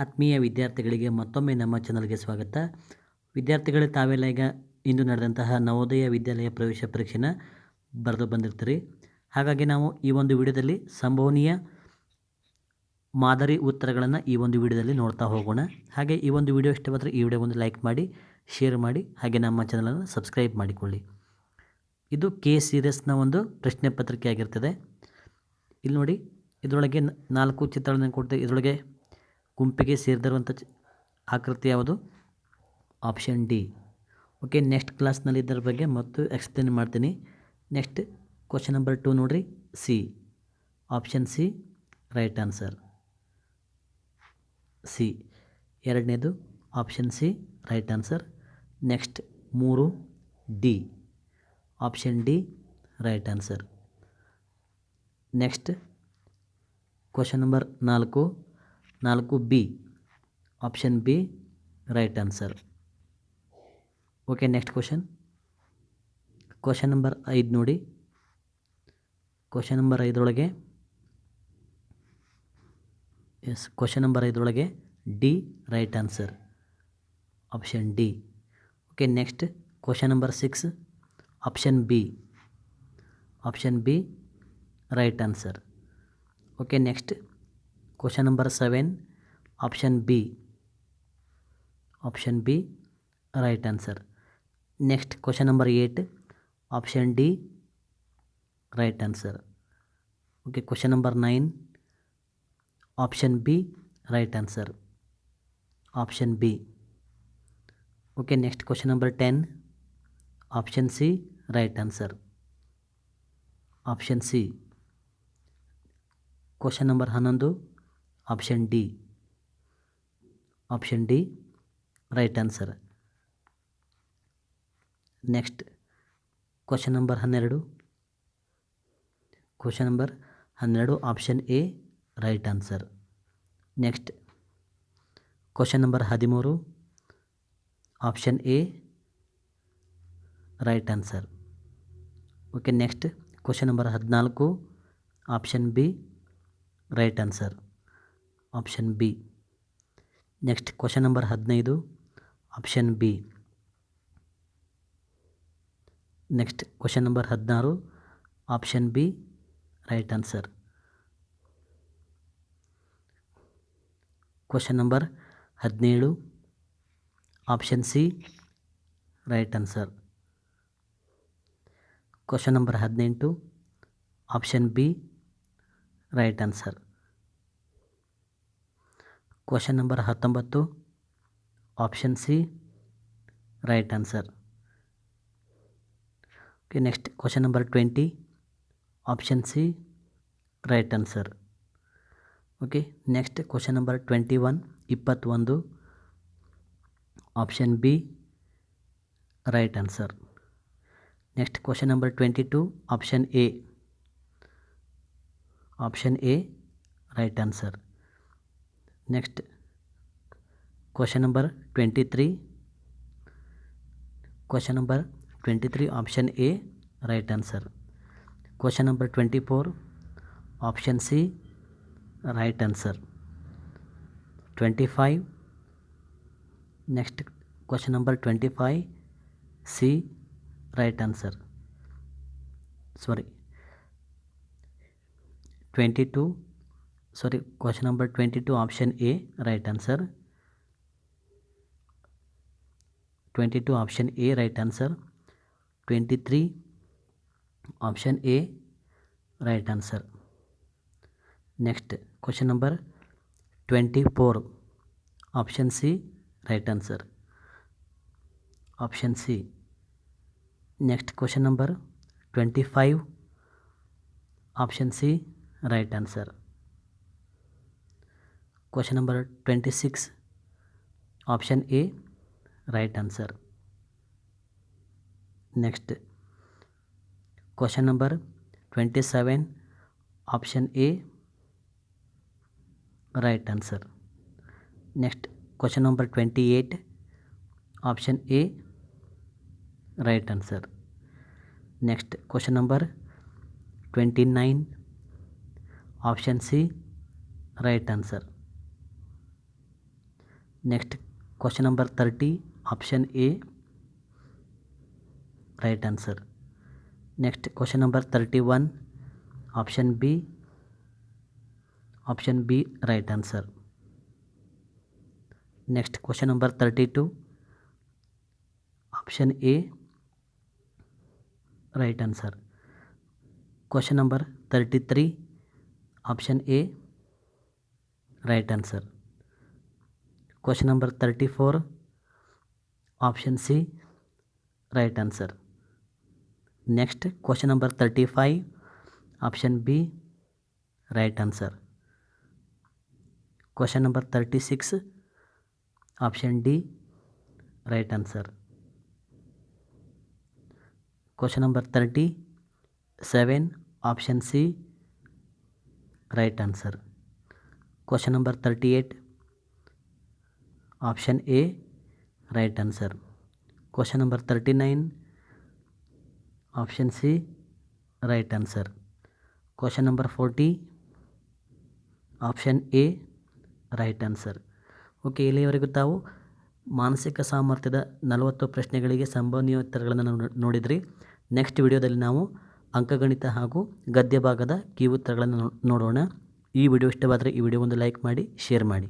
ಆತ್ಮೀಯ ವಿದ್ಯಾರ್ಥಿಗಳಿಗೆ ಮತ್ತೊಮ್ಮೆ ನಮ್ಮ ಚಾನಲ್ಗೆ ಸ್ವಾಗತ. ವಿದ್ಯಾರ್ಥಿಗಳೇ, ತಾವೆಲ್ಲ ಈಗ ಇಂದು ನಡೆದಂತಹ ನವೋದಯ ವಿದ್ಯಾಲಯ ಪ್ರವೇಶ ಪರೀಕ್ಷೆನ ಬರೆದು ಬಂದಿರ್ತೀರಿ. ಹಾಗಾಗಿ ನಾವು ಈ ಒಂದು ವಿಡಿಯೋದಲ್ಲಿ ಸಂಭವನೀಯ ಮಾದರಿ ಉತ್ತರಗಳನ್ನು ಈ ಒಂದು ವಿಡಿಯೋದಲ್ಲಿ ನೋಡ್ತಾ ಹೋಗೋಣ. ಹಾಗೆ ಈ ಒಂದು ವಿಡಿಯೋ ಇಷ್ಟವಾದರೆ ಈ ವಿಡಿಯೋಗೊಂದು ಲೈಕ್ ಮಾಡಿ, ಶೇರ್ ಮಾಡಿ, ಹಾಗೆ ನಮ್ಮ ಚಾನಲನ್ನು ಸಬ್ಸ್ಕ್ರೈಬ್ ಮಾಡಿಕೊಳ್ಳಿ. ಇದು ಕೆ ಸೀರೀಸ್ನ ಒಂದು ಪ್ರಶ್ನೆ ಪತ್ರಿಕೆ ಆಗಿರ್ತದೆ. ಇಲ್ಲಿ ನೋಡಿ, ಇದರೊಳಗೆ 4 ಚಿತ್ರಗಳನ್ನು ಕೊಡ್ತೇವೆ. ಇದರೊಳಗೆ ಗುಂಪಿಗೆ ಸೇರಿದಿರುವಂಥ ಆಕೃತಿ ಯಾವುದು? Option D. ಓಕೆ, ನೆಕ್ಸ್ಟ್ ಕ್ಲಾಸ್ನಲ್ಲಿ ಇದರ ಬಗ್ಗೆ ಮತ್ತು ಎಕ್ಸ್ಪ್ಲೇನ್ ಮಾಡ್ತೀನಿ. ನೆಕ್ಸ್ಟ್ ಕ್ವಶನ್ ನಂಬರ್ 2 ನೋಡಿರಿ, C. Option C right answer. C ಎರಡನೇದು option C right answer. Next 3 D. Option D right answer. Next question number 4 B. Option B right answer. Okay, next question number 5 ನೋಡಿ. Question number 5ರೊಳಗೆ question number 5ರೊಳಗೆ D right answer. Option D. Okay, next question number 6 option B. Option B right answer. Okay, next question number 7 option B. Option B right answer. Next question number 8 option D right answer. Okay, question number 9 option B right answer. Option B. Okay, next question number 10 option C right answer. Option C. Question number 11 option D. Option D right answer. Next question number 12. Question number 12 option A right answer. Next question number 13 option A right answer. Okay, next question number 14 option B right answer. Option B. Next question number 15 option B. Next question number 16 option B right answer. Question number 17 option C right answer. Question number 18 option B right answer. Question number 19 option C right answer. Okay, next question number 20 option C right answer. Okay, next question number 21 option B right answer. Next question number 22 option A. Option A right answer. Next question number 23. Question number 23 option A right answer. Question number 24 option C right answer. 25. Next question number 25 C right answer. 22 question number 22 option A right answer. 22 option A right answer. 23 option A right answer. Next question number 24 option C right answer. Option C. Next question number 25 option C right answer. Question number 26 option A right answer. Next question number 27 option A right answer. Next question number 28 option A right answer. Next question number 29 option C right answer. Next question number 30 option A right answer. Next question number 31 option B right answer. Next question number 32 option A right answer. Question number 33 option A right answer. Question number 34 option C right answer. Next question number 35 option B right answer. Question number 36 option D right answer. Question number 37 option C right answer. Question number 38 option A right answer. Question number 39 option C right answer. Question number 40 option A right answer. Okay, ಇಲ್ಲಿಯವರೆಗೂ ತಾವು ಮಾನಸಿಕ ಸಾಮರ್ಥ್ಯದ 40 ಪ್ರಶ್ನೆಗಳಿಗೆ ಸಂಭವನೀಯ ಉತ್ತರಗಳನ್ನು ನೋಡಿದ್ರಿ. Next ವಿಡಿಯೋದಲ್ಲಿ ನಾವು ಅಂಕಗಣಿತ ಹಾಗೂ ಗದ್ಯ ಭಾಗದ ಕೀ ಉತ್ತರಗಳನ್ನು ನೋಡೋಣ. ಈ ವಿಡಿಯೋ ಇಷ್ಟವಾದರೆ ಈ ವಿಡಿಯೋ ಒಂದು ಲೈಕ್ ಮಾಡಿ, ಶೇರ್ ಮಾಡಿ.